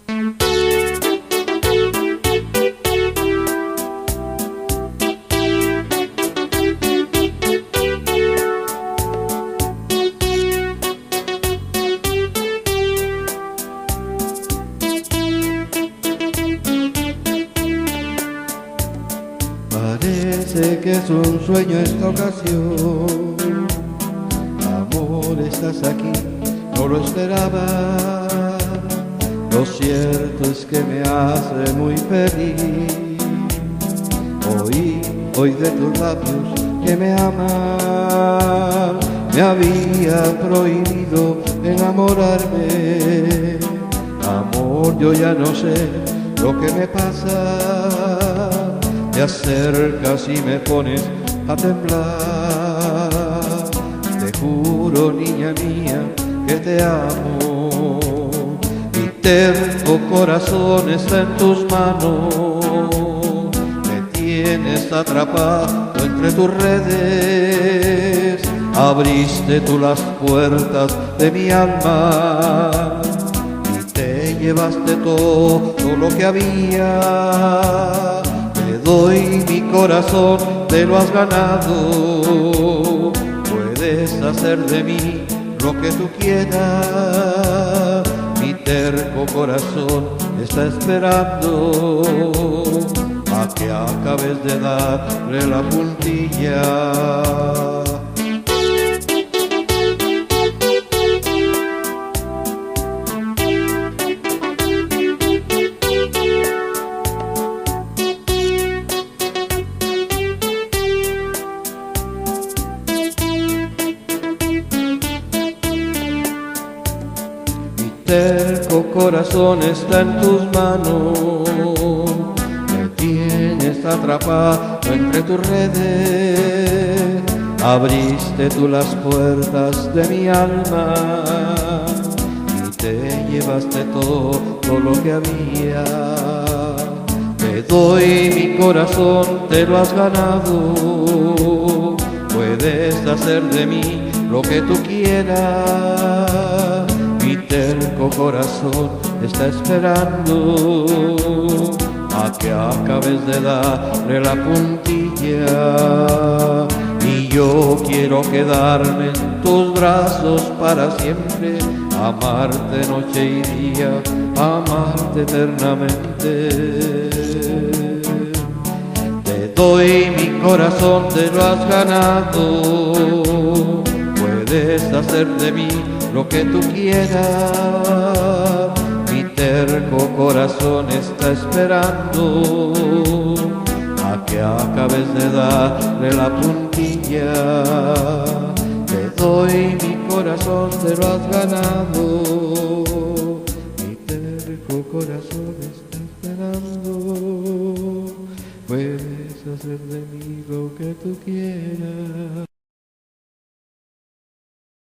Parece que es un sueño esta ocasión. Amor, estás aquí, no lo esperaba. Lo cierto es que me hace muy feliz. Oí de tus labios que me amas. Me había prohibido enamorarme. Amor, yo ya no sé lo que me pasa. Te acercas y me pones a temblar. Te juro, niña mía, que te amo. Mi terco corazón está en tus manos. Me tienes atrapado entre tus redes. Abriste tú las puertas de mi alma y te llevaste todo lo que había. Te doy mi corazón, te lo has ganado. Puedes hacer de mí lo que tú quieras. Mi terco corazón está esperando a que acabes de darle la puntilla. Mi terco corazón está en tus manos. Me tienes atrapado entre tus redes. Abriste tú las puertas de mi alma y te llevaste todo lo que había. Te doy mi corazón, te lo has ganado. Puedes hacer de mí lo que tú quieras. Mi terco corazón está esperando a que acabes de darle la puntilla. Y yo quiero quedarme en tus brazos para siempre, amarte noche y día, amarte eternamente. Te doy mi corazón, te lo has ganado. Puedes hacer de mí lo que tú quieras. Mi terco corazón está esperando a que acabes de darle la puntilla. Te doy mi corazón, te lo has ganado. Mi terco corazón está esperando. Puedes hacer de mí lo que tú quieras.